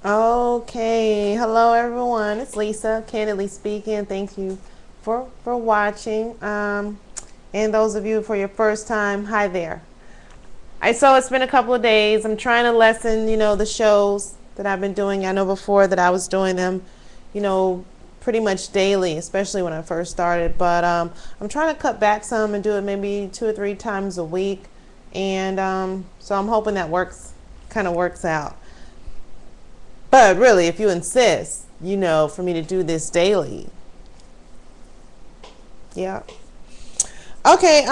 Okay, hello everyone. It's Lisa, candidly speaking. Thank you for watching. And those of you for your first time, hi there. So it's been a couple of days. I'm trying to lessen, the shows that I've been doing. I know before that I was doing them, you know, pretty much daily, especially when I first started. But I'm trying to cut back some and do it maybe 2 or 3 times a week. And so I'm hoping that kind of works out. But really, if you insist, for me to do this daily. Yeah. Okay,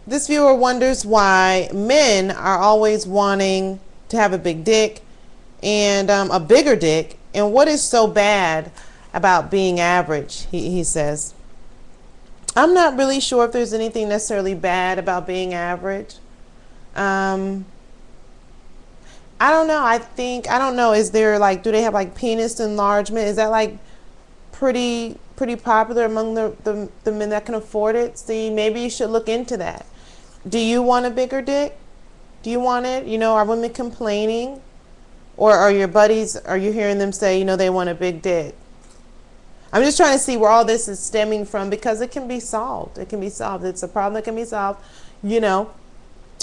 this viewer wonders why men are always wanting to have a big dick and a bigger dick, and what is so bad about being average, he says. I'm not really sure if there's anything necessarily bad about being average. Um, I don't know, is there like, do they have like penis enlargement? Is that like pretty popular among the men that can afford it? See, maybe you should look into that. Do you want a bigger dick? Do you want it? Are women complaining? Or are your buddies, are you hearing them say, they want a big dick? I'm just trying to see where all this is stemming from, because it can be solved. It can be solved. It's a problem that can be solved, you know,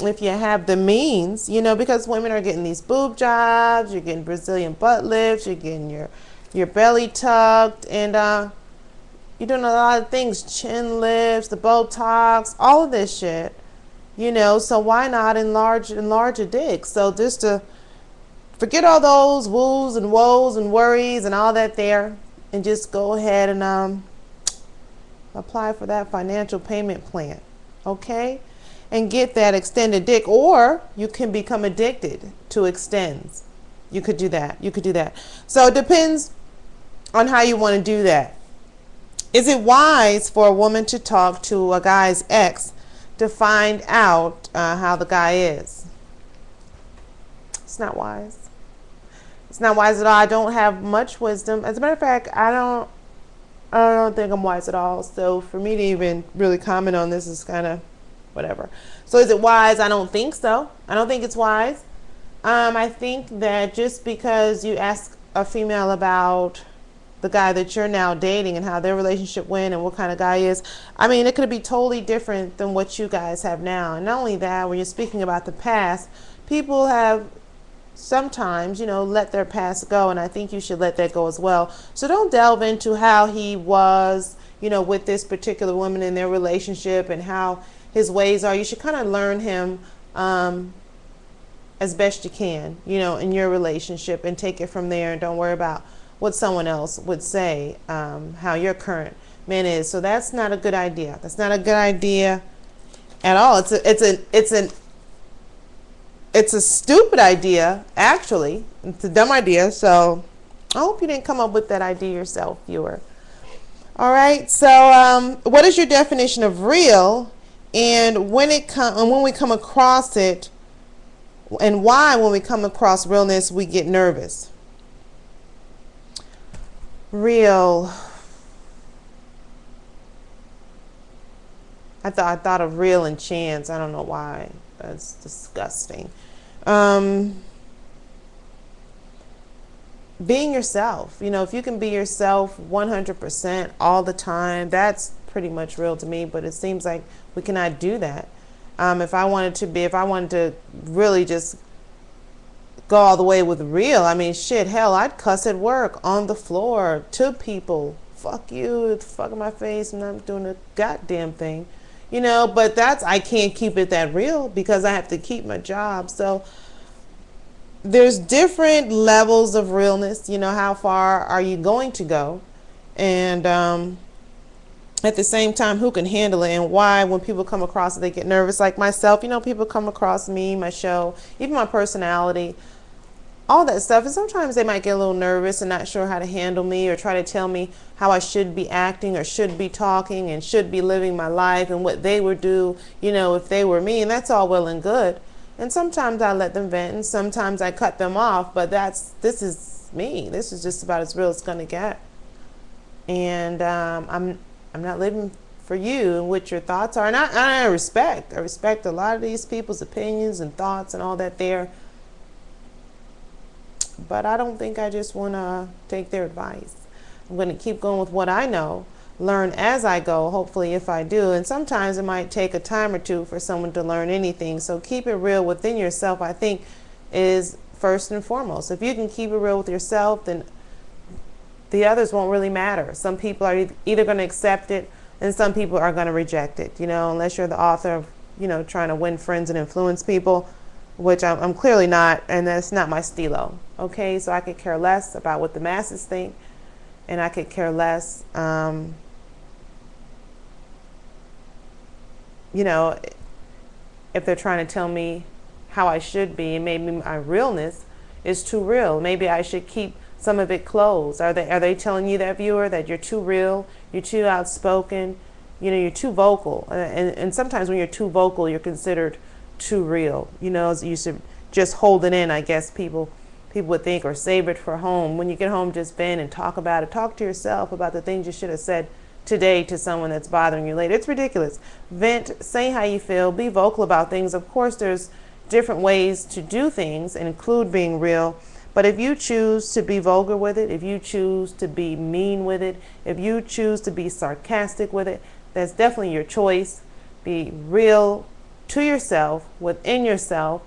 if you have the means, because women are getting these boob jobs, you're getting Brazilian butt lifts, you're getting your belly tucked, and you're doing a lot of things, chin lifts, the Botox, all of this shit, so why not enlarge a dick? So just to forget all those woos and woes and worries and all that there, and just go ahead and apply for that financial payment plan, okay? And get that extended dick, or you can become addicted to extends. You could do that. You could do that. So it depends on how you want to do that. Is it wise for a woman to talk to a guy's ex to find out how the guy is? It's not wise. It's not wise at all. I don't have much wisdom. As a matter of fact, I don't think I'm wise at all. So for me to even really comment on this is kind of whatever. So is it wise? I don't think so. I don't think it's wise. I think that just because you ask a female about the guy that you're now dating and how their relationship went and what kind of guy he is, I mean, it could be totally different than what you guys have now. And not only that, when you're speaking about the past, people have sometimes, let their past go, and I think you should let that go as well. So don't delve into how he was, with this particular woman in their relationship and how his ways are. You should kind of learn him as best you can, in your relationship, and take it from there, and don't worry about what someone else would say, how your current man is. So that's not a good idea. That's not a good idea at all. It's a stupid idea, actually. It's a dumb idea. So I hope you didn't come up with that idea yourself, viewer. All right. So what is your definition of real? And when we come across it, and why when we come across realness we get nervous? Real. I thought of real and chance. I don't know why. That's disgusting. Being yourself. If you can be yourself 100% all the time, that's pretty much real to me. But it seems like we cannot do that. If I wanted to really just go all the way with real, I mean, shit, hell, I'd cuss at work, on the floor, to people. Fuck you, fuck in my face, and I'm doing a goddamn thing. But I can't keep it that real because I have to keep my job. So there's different levels of realness. How far are you going to go? And at the same time, who can handle it, and why when people come across it, they get nervous? Like myself, people come across me, my show, even my personality, all that stuff, and sometimes they might get a little nervous and not sure how to handle me, or try to tell me how I should be acting or should be talking and should be living my life and what they would do, if they were me. And that's all well and good. And sometimes I let them vent, and sometimes I cut them off, but this is me. This is just about as real as it's going to get. And I'm not living for you and what your thoughts are. And I respect a lot of these people's opinions and thoughts and all that there. But I don't think I just want to take their advice. I'm going to keep going with what I know, learn as I go, hopefully, if I do. And sometimes it might take a time or two for someone to learn anything. So keep it real within yourself, I think, is first and foremost. If you can keep it real with yourself, then the others won't really matter. Some people are either going to accept it and some people are going to reject it, you know, unless you're the author of, you know, trying to win friends and influence people, which I'm clearly not, and that's not my stilo. Okay, so I could care less about what the masses think, and I could care less, you know, if they're trying to tell me how I should be, and maybe my realness is too real. Maybe I should keep some of it closed. Are they telling you, that viewer, that you're too real, you're too outspoken, you know, you're too vocal? And sometimes when you're too vocal, you're considered too real. You know, you should just hold it in, I guess people would think, or save it for home. When you get home, just vent and talk about it. Talk to yourself about the things you should have said today to someone that's bothering you later. It's ridiculous. Vent, say how you feel, be vocal about things. Of course, there's different ways to do things, and include being real. But if you choose to be vulgar with it, if you choose to be mean with it, if you choose to be sarcastic with it, that's definitely your choice. Be real to yourself, within yourself,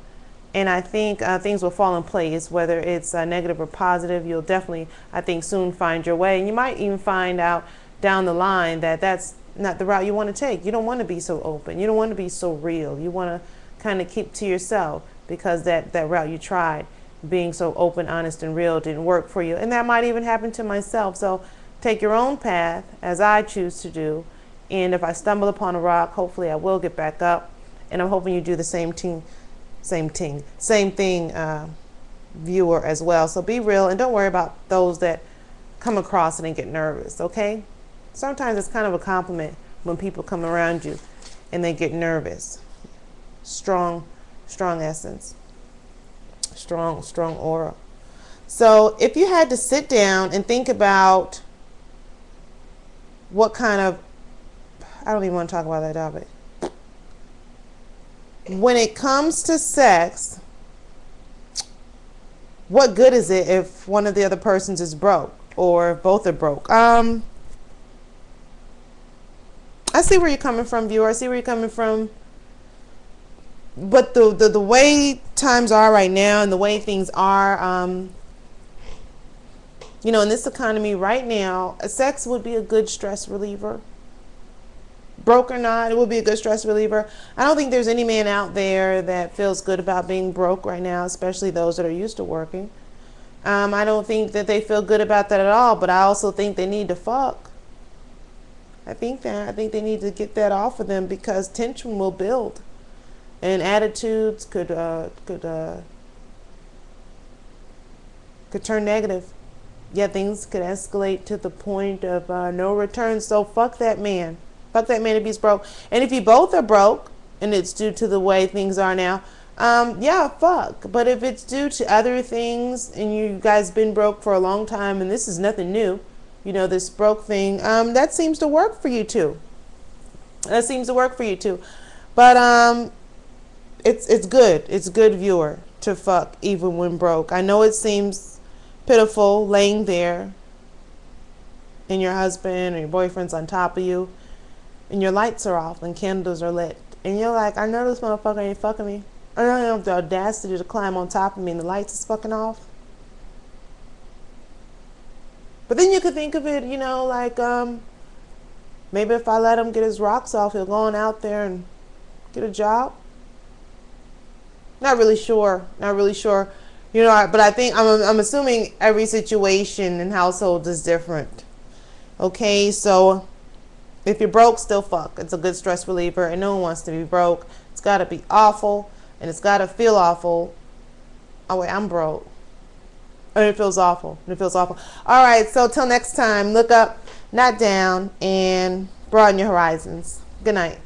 and I think things will fall in place, whether it's negative or positive. You'll definitely, I think, soon find your way. And you might even find out down the line that that's not the route you want to take. You don't want to be so open. You don't want to be so real. You want to kind of keep to yourself, because that route you tried, being so open, honest, and real, didn't work for you. And that might even happen to myself. So take your own path, as I choose to do. And if I stumble upon a rock, hopefully I will get back up. And I'm hoping you do the same thing, viewer, as well. So be real, and don't worry about those that come across it and get nervous, okay? Sometimes it's kind of a compliment when people come around you and they get nervous. Strong essence. Strong aura. So if you had to sit down and think about what kind of, I don't even want to talk about that topic. When it comes to sex, what good is it if one of the other persons is broke, or if both are broke? I see where you're coming from, viewer. I see where you're coming from. But the way times are right now, and the way things are, you know, in this economy right now, sex would be a good stress reliever. Broke or not, it would be a good stress reliever. I don't think there's any man out there that feels good about being broke right now, especially those that are used to working. I don't think that they feel good about that at all, but I also think they need to fuck. I think they need to get that off of them, because tension will build, and attitudes could turn negative. Yeah, things could escalate to the point of no return. So fuck that man. Fuck that man if he's broke. And if you both are broke, and it's due to the way things are now, yeah, fuck. But if it's due to other things, and you guys been broke for a long time, and this is nothing new, you know, this broke thing, that seems to work for you too. That seems to work for you too. But it's good. It's good, viewer, to fuck even when broke. I know it seems pitiful laying there, and your husband or your boyfriend's on top of you, and your lights are off and candles are lit, and you're like, I know this motherfucker ain't fucking me. I don't have the audacity to climb on top of me and the lights is fucking off. But then you could think of it, you know, like maybe if I let him get his rocks off, he'll go on out there and get a job. Not really sure. You know, but I think I'm assuming every situation and household is different. Okay, so if you're broke, still fuck. It's a good stress reliever, and no one wants to be broke. It's got to be awful, and it's got to feel awful. Oh wait, I'm broke. And it feels awful. All right, so till next time, look up, not down, and broaden your horizons. Good night.